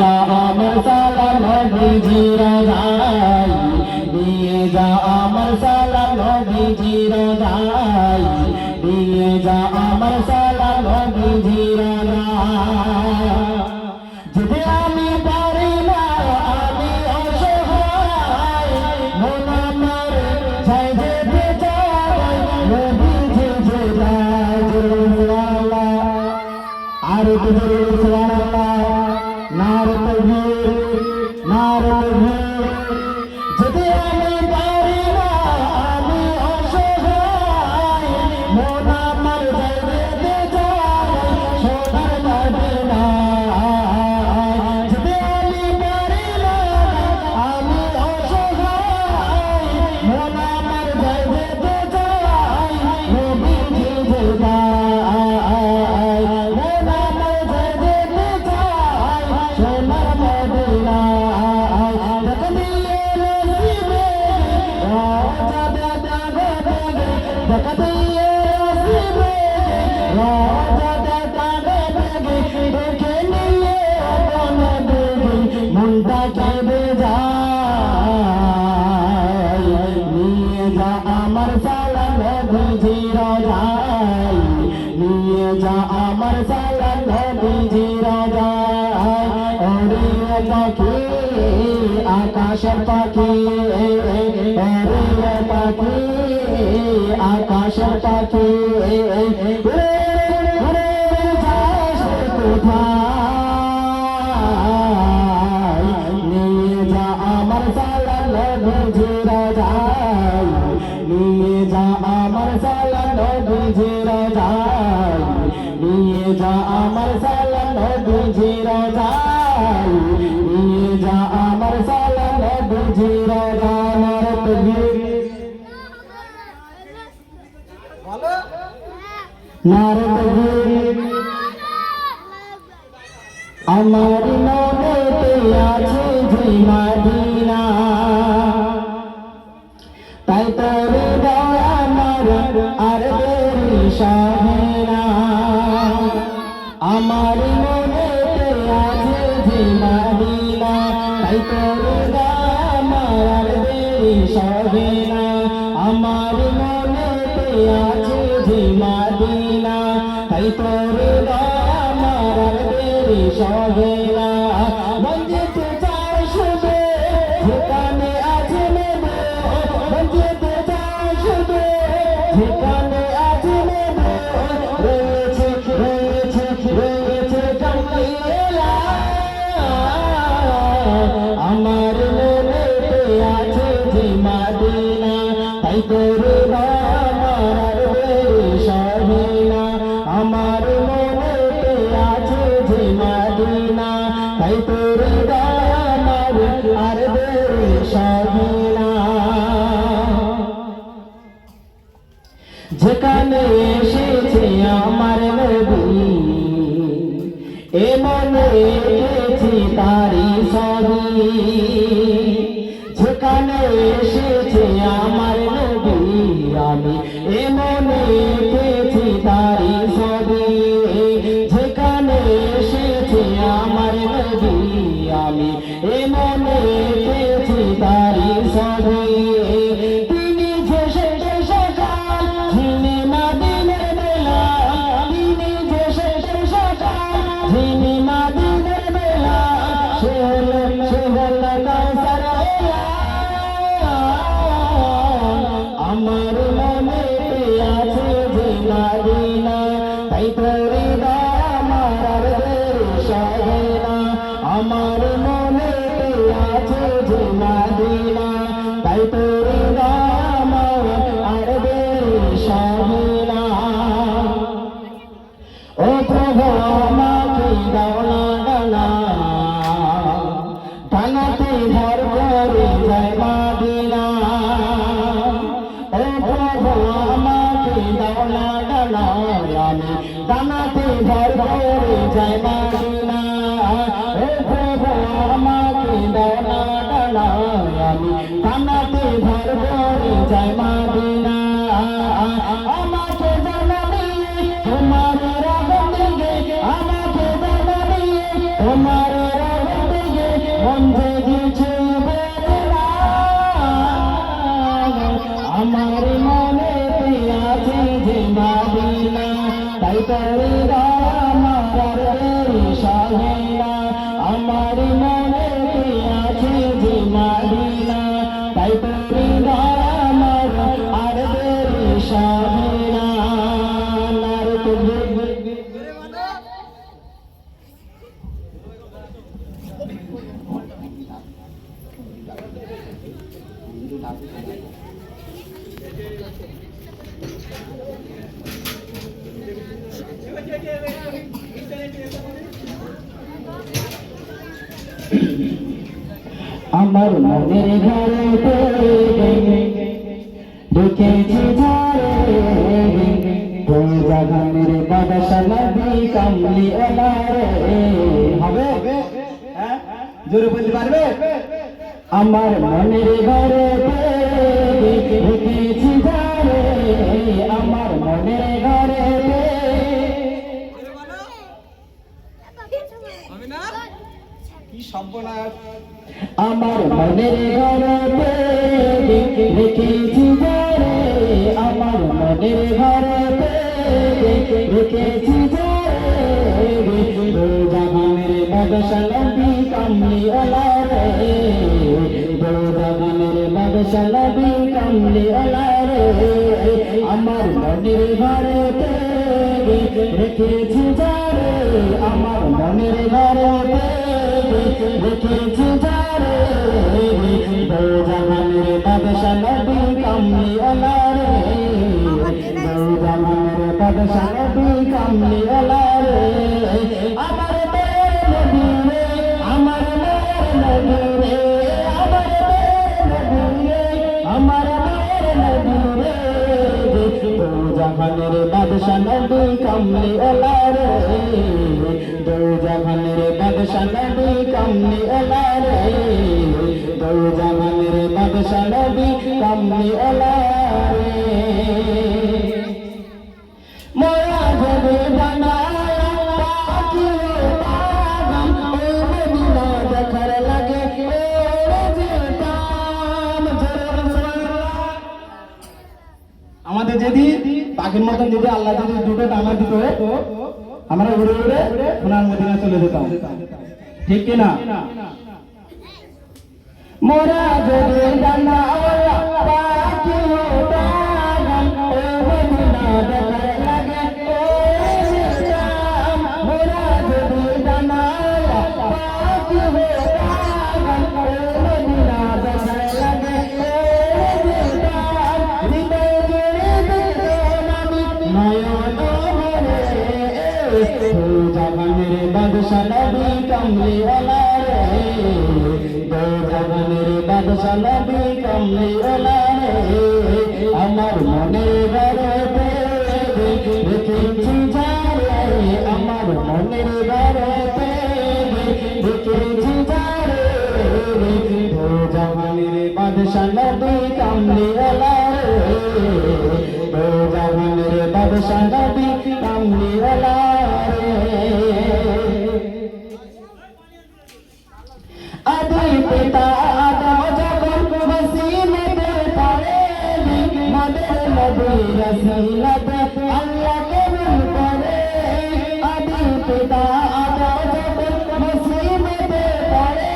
যা আমার সালাম নবীজির রাজাই নিয়ে যা আমার সালাম নবীজির রাজাই নিয়ে যা আমার সালাম নবীজির রাজাই যদি আমি পারি না আমি অসহায় মন আমার চাই যেতে চাই নবীজি যে যায় সুবহানাল্লাহ আর একটু সুবহানাল্লাহ নারে তাকবীর নারে তাকবীর যদি আমি পারি না আমি অসহায় মন আমার চাই যেতে চাই সোনার মদিনা যদি আমি পারি না আমি অসহায় মন আমার চাই যেতে চাই নবীজি যে যায় মন আমার চাই যেতে চাই সোনার মদিনা দেখা দিয়ে নসিবে রাজা দাদা গো দেখা দিয়ে নসিবে রাজা দাদা গো দেখে নিয়ে আপন দেবী মনটা কেঁদে যায় নিয়ে যা আমার সালাম নবীজির রাজাই নিয়ে যা আমার সালাম নবীজির রাজাই ওরে পাখি আকাশের পাখি ওরে পাখি আকাশের পাখি উড়ে যাস কোথায় নিয়ে যা আমার সালাম নবীজির রাজাই নিয়ে যা আমার সালাম নবীজির রাজাই নিয়ে যা আমার সালাম নবীজির রাজাই নিয়ে যা আমার সালাম নবীজির রাজাই নারে তাকবীর নারে তাকবীর আমার মনেতে আছে যে মদিনা তাই তোর দয়া আমার আর দেরি সহেনা আমার মনেতে আছে যে মদিনা তাই তোর দয়া আমার আর দেরি সহেনা আমার মনেতে আছে যে মদিনা তাই তোর দয়া আমার আর দেরি সহেনা বঞ্চিত চাই শুধু যেখানে আছে নেবে বঞ্চিত চাই শুধু যেখানে আছে নেবে রয়েছে রয়েছে রয়েছে কামলিয়া আমার মনেতে আছে যে মদিনা তাই তোর আমার আর দেরি সহেনা আমার মনেতে আছে যে মদিনা তাই তোর আমার আর দেরি সহেনা যেখানে এসেছে আমার নবী এ মনে রেখেছি তারি ছবি যেখানে এসেছে আমার নবী আমি এ মনে রেখেছি তারি ছবি যেখানে এসেছে আমার নবী আমি এ মনে রেখেছি তারি ছবি তিনি যে শেষ সকাল যিনি মদিনার বেলা তিনি যে শেষ সকাল যিনি মদিনার বেলা সে হলো কাউসার আমার মনেতে আছে যে মদিনা তাই তোর আমার আর দেরি সহেনা আমার মনেতে আছে যে মদিনা তাই তোর আমার আর দেরি সহেনা ও প্রভু আমাকে দাও না ডানা ডানাতে ভর করে যায় মদিনা ও প্রভু আমাকে দাও না ডানা আমি ডানাতে ভর করে যায় মদিনা ও প্রভু আমাকে দাও না ডানা আমি ডানাতে ভর করে যায় মদিনা আমাকে জানাবি তোমার রহমত আমাকে জানাবি তোমার রহমত করি আমার সাহেনা আমার মনে কি আছে যে মাদিনা তাই করি আমার আর সাহেনা নার আমার মনের ঘরে ঢুকেছি ঝাড়ে তুই জাগানের বাদশা নবী কামলি ওলারে হবে হ্যাঁ জোরে বলতে পারবে আমার মনের ঘরে ঢুকেছি ঝাড়ে আমার মনের ঘরে আমার মনের ঘরে রেখেছি যারে আমার মনের ঘরে রেখেছি যারে জাহানের বাদশা নবী কামলি ওলারে জাহানের বাদশা নবী কামলি ওলারে আমার মনের ঘরে রেখেছি যারে আমার মনের ঘরে রেখেছি যারে জাহানের বাদশা নবী কামলি ওলারে জাহানের বাদশা নবী কামলি ওলারে আমার মেয়ের নবী রে আমার মেয়ের নবী রে আমার মেয়ের নবী রে জাহানের বাদশা নবী কামলি ওলারে জাহানের বাদশা নবী কামলি ওলারে জাহানের বাদশা নবী কামলি ওলারে মোরা যদি বানায়া পাখি পাগম ওই মদিনা দেখার লাগে আমাদের যদি পাখির মতন যদি আল্লাহ যদি দুটো ডানা দিত আমরা উড়ে উড়ে সোনার মদিনা চলে যেতাম ঠিক কিনা মোরা যদি ডানা পাখি পাগম ওই মদিনা দেখার লাগে মোরা যদি ডানা পাখি পাগম ওই মদিনা দেখার লাগে জাহানের বাদশা নবী কামলি ওলারে জাহানের বাদশা নবী কামলি ওলারে আমার মনের ঘরে রেখেছি যারে আমার মনের ঘরে রেখেছি যারে জাহানের বাদশা নবী কামলি ওলারে জাহানের বাদশা নবী কামলি ওলারে আদি পিতা আদম যখন মসিবতে পড়ে মদের নবী রসুলত আল্লাহ কবুল করে আদি পিতা আদম যখন মসিবতে পড়ে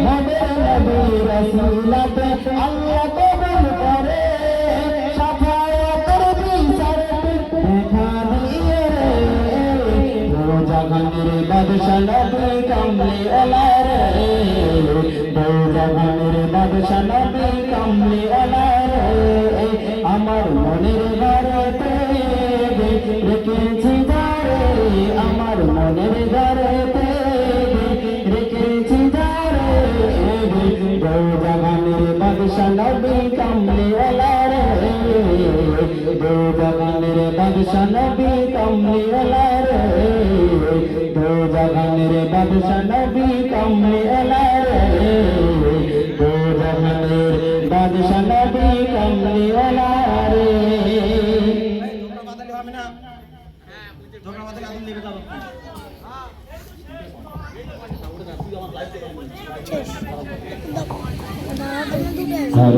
মদের নবী রসুলত আল্লাহ কবুল করে শাফায়াতের বিচারে দেখা দিয়ে জাহানের বাদশা নবী কামলি ওলারে জাহানের বাদশা নবী কামলি ওলারে আমার মনের ঘরে রেখেছি যারে আমার মনের ঘরে রেখেছি যারে জাহানের বাদশা নবী কামলি ওলারে জাহানের বাদশা নবী কামলি ওলারে জাহানের বাদশা নবী কামলি ওলারে জাহানের বাদশা নবী কামলি ওলারে আর